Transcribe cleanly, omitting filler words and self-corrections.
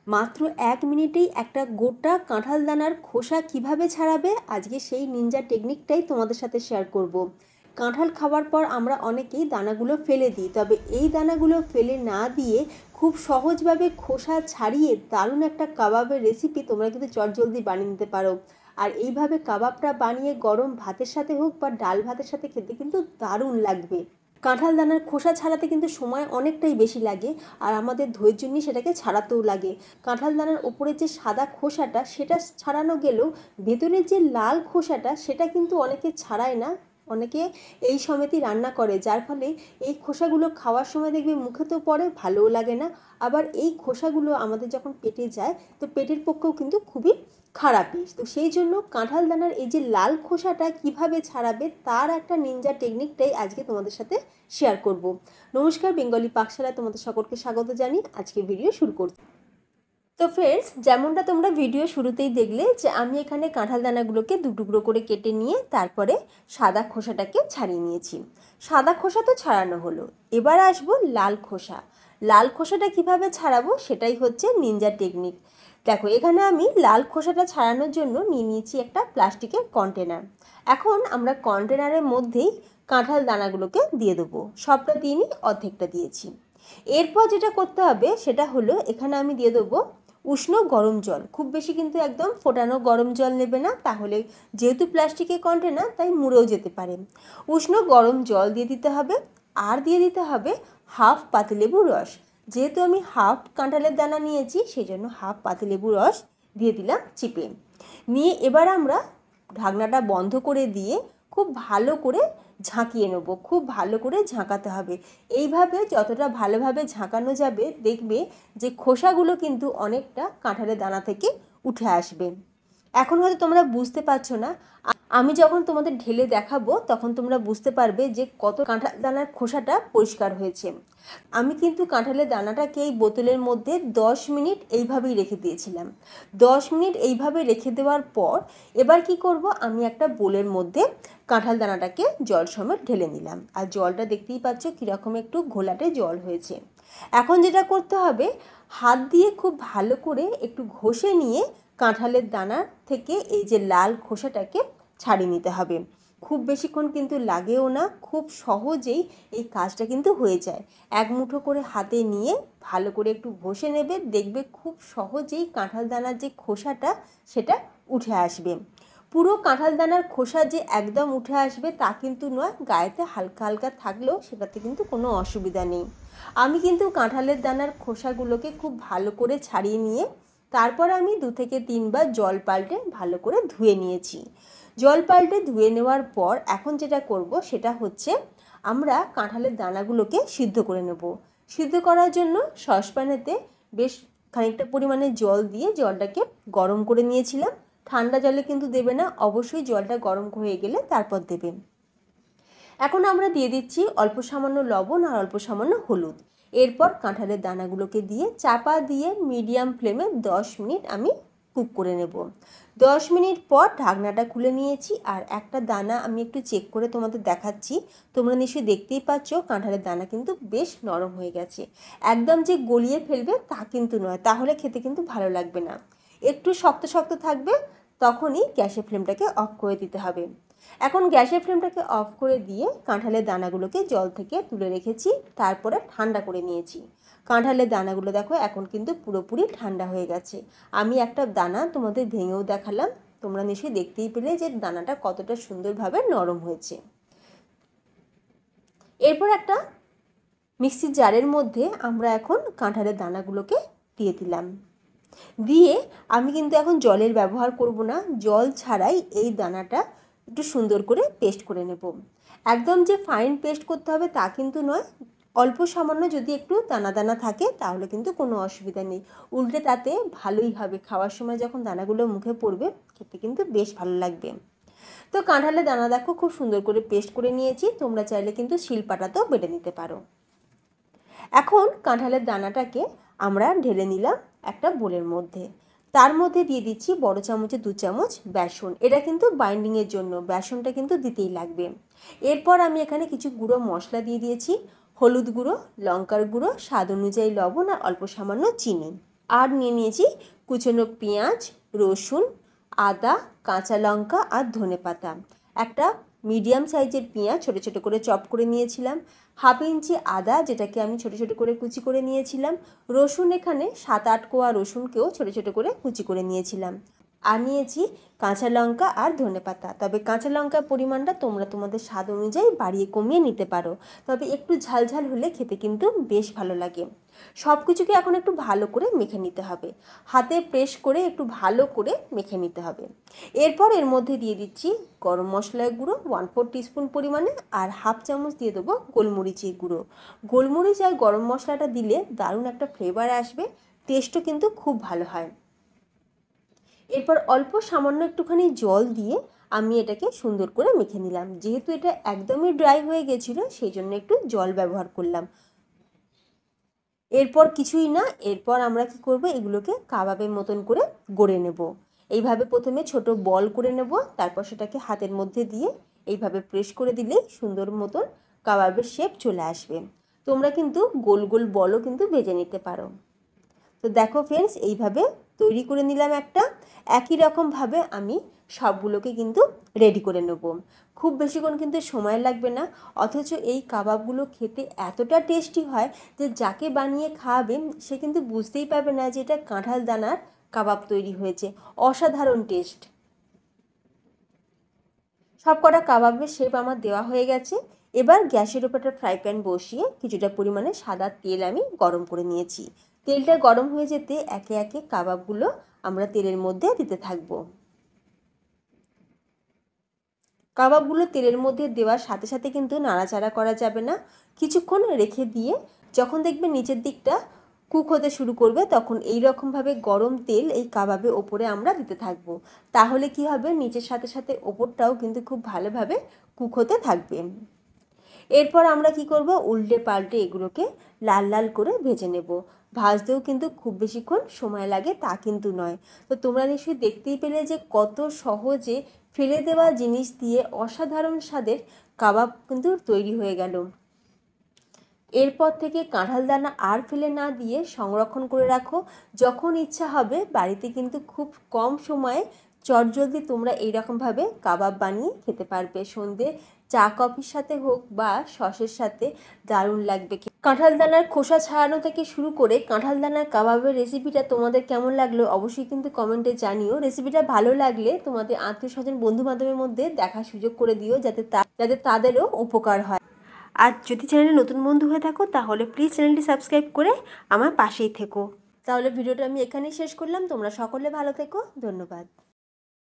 মাত্র 1 মিনিটেই একটা গোটা কাঁঠাল দানার খোসা কিভাবে ছাড়াবে আজকে সেই নিনজা টেকনিকটাই তোমাদের সাথে শেয়ার করব। কাঁঠাল খাওয়ার পর আমরা অনেকেই দানাগুলো ফেলে দিই, তবে এই দানাগুলো ফেলে না দিয়ে খুব সহজভাবে খোসা ছাড়িয়ে দারুণ একটা কাবাবের রেসিপি তোমরা কিন্তু চটজলদি বানিয়ে নিতে পারো। আর এইভাবে কাবাবটা বানিয়ে গরম ভাতের সাথে হোক বা ডাল ভাতের সাথে খেতে কিন্তু দারুণ লাগবে। কাঁঠাল দানার খোসা ছাড়াতে কিন্তু সময় অনেকটাই বেশি লাগে, আর আমাদের ধৈর্য নিয়ে সেটাকে ছাড়াতেও লাগে। কাঁঠাল দানার ওপরে যে সাদা খোসাটা সেটা ছাড়ানো গেলেও ভেতরের যে লাল খোসাটা সেটা কিন্তু অনেকে ছাড়ায় না, অনেকে এই সমেতই রান্না করে, যার ফলে এই খোসাগুলো খাওয়ার সময় দেখবে মুখে তো পড়ে, ভালোও লাগে না। আবার এই খোসাগুলো আমাদের যখন পেটে যায় তো পেটের পক্ষেও কিন্তু খুবই খারাপই। তো সেই জন্য কাঁঠাল দানার এই যে লাল খোসাটা কিভাবে ছাড়াবে তার একটা নিনজা টেকনিকটাই আজকে তোমাদের সাথে শেয়ার করব। নমস্কার, বেঙ্গলি পাকশালায় তোমাদের সকলকে স্বাগত জানিয়ে আজকে ভিডিও শুরু করছি। তো ফ্রেন্ডস, যেমনটা তোমরা ভিডিও শুরুতেই দেখলে যে আমি এখানে কাঁঠাল দানাগুলোকে দুটুকরো করে কেটে নিয়ে তারপরে সাদা খোসাটাকে ছাড়িয়ে নিয়েছি। সাদা খোসা তো ছাড়ানো হলো, এবার আসবো লাল খোসা। লাল খোসাটা কিভাবে ছাড়াবো সেটাই হচ্ছে নিনজা টেকনিক। দেখো, এখানে আমি লাল খোসাটা ছাড়ানোর জন্য নিয়ে নিয়েছি একটা প্লাস্টিকের কন্টেনার। এখন আমরা কন্টেনারের মধ্যেই কাঁঠাল দানাগুলোকে দিয়ে দেবো। সবটা দিইনি, অর্ধেকটা দিয়েছি। এরপর যেটা করতে হবে সেটা হলো এখানে আমি দিয়ে দেবো উষ্ণ গরম জল। খুব বেশি কিন্তু একদম ফোটানো গরম জল নেবে না, তাহলে যেহেতু প্লাস্টিকের কন্টেনার তাই মুড়েও যেতে পারে। উষ্ণ গরম জল দিয়ে দিতে হবে, আর দিয়ে দিতে হবে হাফ পাতিলেবুর রস। যেহেতু আমি হাফ কাঁঠালের দানা নিয়েছি সেই জন্য হাফ পাতিলেবুর রস দিয়ে দিলাম চিপে। নিয়ে এবার আমরা ঢাকনাটা বন্ধ করে দিয়ে খুব ভালো করে ঝাঁকিয়ে নেবো। খুব ভালো করে ঝাঁকাতে হবে। এইভাবে যতটা ভালোভাবে ঝাঁকানো যাবে দেখবে যে খোসাগুলো কিন্তু অনেকটা কাঁঠালের দানা থেকে উঠে আসবে। এখন হয়তো তোমরা বুঝতে পারছো না, আমি যখন তোমাদের ঢেলে দেখাবো তখন তোমরা বুঝতে পারবে যে কত কাঁঠাল দানার খোসাটা পরিষ্কার হয়েছে। আমি কিন্তু কাঁঠালের দানাটাকে এই বোতলের মধ্যে 10 মিনিট এইভাবেই রেখে দিয়েছিলাম। 10 মিনিট এইভাবে রেখে দেওয়ার পর এবার কি করব, আমি একটা বোলের মধ্যে কাঁঠাল দানাটাকে জল সমেত ঢেলে নিলাম। আর জলটা দেখতেই পাচ্ছ কীরকম একটু ঘোলাটে জল হয়েছে। এখন যেটা করতে হবে, হাত দিয়ে খুব ভালো করে একটু ঘষে নিয়ে কাঁঠালের দানা থেকে এই যে লাল খোসাটাকে ছাড়িয়ে নিতে হবে। খুব বেশিক্ষণ কিন্তু লাগেও না, খুব সহজেই এই কাজটা কিন্তু হয়ে যায়। এক মুঠো করে হাতে নিয়ে ভালো করে একটু ঘষে নেবে, দেখবে খুব সহজেই কাঁঠাল দানার যে খোসাটা সেটা উঠে আসবে। পুরো কাঁঠাল দানার খোসা যে একদম উঠে আসবে তা কিন্তু নয়, গায়েতে হালকা হালকা থাকলেও সেটাতে কিন্তু কোনো অসুবিধা নেই। আমি কিন্তু কাঁঠালের দানার খোসাগুলোকে খুব ভালো করে ছাড়িয়ে নিয়ে তারপর আমি 2 থেকে 3 বার জল পাল্টে ভালো করে ধুয়ে নিয়েছি। জল পাল্টে ধুয়ে নেওয়ার পর এখন যেটা করব সেটা হচ্ছে আমরা কাঁঠালের দানাগুলোকে সিদ্ধ করে নেব। সিদ্ধ করার জন্য সসপ্যানেতে বেশ খানিকটা পরিমাণে জল দিয়ে জলটাকে গরম করে নিয়েছিলাম। ঠান্ডা জলে কিন্তু দেবে না, অবশ্যই জলটা গরম হয়ে গেলে তারপর দেবে। এখন আমরা দিয়ে দিচ্ছি অল্প সামান্য লবণ আর অল্প সামান্য হলুদ। এরপর কাঁঠালের দানাগুলোকে দিয়ে চাপা দিয়ে মিডিয়াম ফ্লেমে 10 মিনিট আমি কুক করে নেব। 10 মিনিট পর ঢাকনাটা খুলে নিয়েছি, আর একটা দানা আমি একটু চেক করে তোমাদের দেখাচ্ছি। তোমরা নিশ্চয়ই দেখতেই পাচ্ছ কাঁঠালের দানা কিন্তু বেশ নরম হয়ে গেছে। একদম যে গলিয়ে ফেলবে তা কিন্তু নয়, তাহলে খেতে কিন্তু ভালো লাগবে না। একটু শক্ত শক্ত থাকবে, তখনই গ্যাসের ফ্লেমটাকে অফ করে দিতে হবে। এখন গ্যাসের ফ্লেমটাকে অফ করে দিয়ে কাঁঠালের দানাগুলোকে জল থেকে তুলে রেখেছি, তারপরে ঠান্ডা করে নিয়েছি। কাঁঠালের দানাগুলো দেখো এখন কিন্তু পুরোপুরি ঠান্ডা হয়ে গেছে। আমি একটা দানা তোমাদের ভেঙেও দেখালাম, তোমরা নিশ্চয়ই দেখতেই পেলে যে দানাটা কতটা সুন্দরভাবে নরম হয়েছে। এরপর একটা মিক্সির জারের মধ্যে আমরা এখন কাঁঠালের দানাগুলোকে দিয়ে দিলাম। দিয়ে আমি কিন্তু এখন জলের ব্যবহার করব না, জল ছাড়াই এই দানাটা একটু সুন্দর করে পেস্ট করে নেব। একদম যে ফাইন পেস্ট করতে হবে তা কিন্তু নয়, অল্প সামান্য যদি একটু দানা দানা থাকে তাহলে কিন্তু কোনো অসুবিধা নেই। উল্টে তাতে ভালোই হবে, খাওয়ার সময় যখন দানাগুলো মুখে পড়বে খেতে কিন্তু বেশ ভালো লাগবে। তো কাঁঠালের দানা দেখো খুব সুন্দর করে পেস্ট করে নিয়েছি, তোমরা চাইলে কিন্তু শিলপাটাতেও বেটে নিতে পারো। এখন কাঁঠালের দানাটাকে আমরা ঢেলে নিলাম একটা বোলের মধ্যে। তার মধ্যে দিয়ে দিচ্ছি বড় চামচে 2 চামচ বেসন। এটা কিন্তু বাইন্ডিংয়ের জন্য বেসনটা কিন্তু দিতেই লাগবে। এরপর আমি এখানে কিছু গুঁড়ো মশলা দিয়ে দিয়েছি, হলুদ গুঁড়ো, লঙ্কার গুঁড়ো, স্বাদ অনুযায়ী লবণ আর অল্প সামান্য চিনি। আর নিয়ে নিয়েছি কুচনো পেঁয়াজ, রসুন, আদা, কাঁচা লঙ্কা আর ধনেপাতা। একটা মিডিয়াম সাইজের পেঁয়াজ ছোটো ছোটো করে চপ করে নিয়েছিলাম, 1/2 ইঞ্চি আদা যেটাকে আমি ছোটো ছোটো করে কুচি করে নিয়েছিলাম, রসুন এখানে 7-8 কোয়া রসুনকেও ছোটো ছোটো করে কুচি করে নিয়েছিলাম, আর নিয়েছি কাঁচা লঙ্কা আর ধনেপাতা। তবে কাঁচা লঙ্কার পরিমাণটা তোমরা তোমাদের স্বাদ অনুযায়ী বাড়িয়ে কমিয়ে নিতে পারো, তবে একটু ঝালঝাল হলে খেতে কিন্তু বেশ ভালো লাগে। সব কিছুকে এখন একটু ভালো করে মেখে নিতে হবে, হাতে প্রেস করে একটু ভালো করে মেখে নিতে হবে। এরপর এর মধ্যে দিয়ে দিচ্ছি গরম মশলার গুঁড়ো 1/4 টিস্পুন পরিমাণে, আর 1/2 চামচ দিয়ে দেবো গোলমরিচের গুঁড়ো। গোলমরিচ আর গরম মশলাটা দিলে দারুণ একটা ফ্লেভার আসবে, টেস্টও কিন্তু খুব ভালো হয়। এরপর অল্প সামান্য একটুখানি জল দিয়ে আমি এটাকে সুন্দর করে মেখে নিলাম। যেহেতু এটা একদমই ড্রাই হয়ে গেছিলো সেই জন্য একটু জল ব্যবহার করলাম। এরপর কিছুই না, এরপর আমরা কি করব, এগুলোকে কাবাবের মতন করে গড়ে নেব। এইভাবে প্রথমে ছোট বল করে নেব, তারপর সেটাকে হাতের মধ্যে দিয়ে এইভাবে প্রেস করে দিলেই সুন্দর মতন কাবাবের শেপ চলে আসবে। তোমরা কিন্তু গোল গোল বলও কিন্তু ভেজে নিতে পারো। তো দেখো ফ্রেন্ডস, এইভাবে তৈরি করে নিলাম একটা। একই রকমভাবে আমি সবগুলোকে কিন্তু রেডি করে নেব। খুব বেশিক্ষণ কিন্তু সময় লাগবে না, অথচ এই কাবাবগুলো খেতে এতটা টেস্টি হয় যে যাকে বানিয়ে খাওয়াবেন সে কিন্তু বুঝতেই পারবে না যে এটা কাঁঠাল দানার কাবাব তৈরি হয়েছে। অসাধারণ টেস্ট। সব কটা কাবাবের শেপ আমার দেওয়া হয়ে গেছে। এবার গ্যাসের ওপর একটা ফ্রাই প্যান বসিয়ে কিছুটা পরিমাণে সাদা তেল আমি গরম করে নিয়েছি। তেলটা গরম হয়ে যেতে একে একে কাবাবগুলো আমরা তেলের মধ্যে দিতে থাকবো। কাবাবগুলো তেলের মধ্যে দেওয়ার সাথে সাথে কিন্তু নাড়াচাড়া করা যাবে না, কিছুক্ষণ রেখে দিয়ে যখন দেখবে নিচের দিকটা কুক হতে শুরু করবে তখন এই রকমভাবে গরম তেল এই কাবাবের ওপরে আমরা দিতে থাকবো। তাহলে কি হবে, নিচের সাথে সাথে ওপরটাও কিন্তু খুব ভালোভাবে কুক হতে থাকবে। এরপর আমরা কি করব, উল্টে পাল্টে এগুলোকে লাল লাল করে ভেজে নেব। ভাজতেও কিন্তু খুব বেশিক্ষণ সময় লাগে তা কিন্তু নয়। তো তোমরা নিশ্চয়ই দেখতেই পেলে যে কত সহজে ফেলে দেওয়া জিনিস দিয়ে অসাধারণ স্বাদের কাবাব কিন্তু তৈরি হয়ে গেল। এরপর থেকে কাঁঠাল দানা আর ফেলে না দিয়ে সংরক্ষণ করে রাখো, যখন ইচ্ছা হবে বাড়িতে কিন্তু খুব কম সময়ে চটজলদি তোমরা এইরকমভাবে কাবাব বানিয়ে খেতে পারবে। সন্ধে চা কফির সাথে হোক বা সসের সাথে দারুণ লাগবে। কাঁঠাল দানার খোসা ছাড়ানো থেকে শুরু করে কাঁঠাল দানার কাবাবের রেসিপিটা তোমাদের কেমন লাগলো অবশ্যই কিন্তু কমেন্টে জানিও। রেসিপিটা ভালো লাগলে তোমাদের আত্মীয় স্বজন বন্ধু বান্ধবের মধ্যে দেখার সুযোগ করে দিও, যাতে তাদেরও উপকার হয়। আর যদি চ্যানেলে নতুন বন্ধু হয়ে থাকো তাহলে প্লিজ চ্যানেলটি সাবস্ক্রাইব করে আমার পাশেই থেকো। তাহলে ভিডিওটা আমি এখানেই শেষ করলাম। তোমরা সকলে ভালো থেকো, ধন্যবাদ।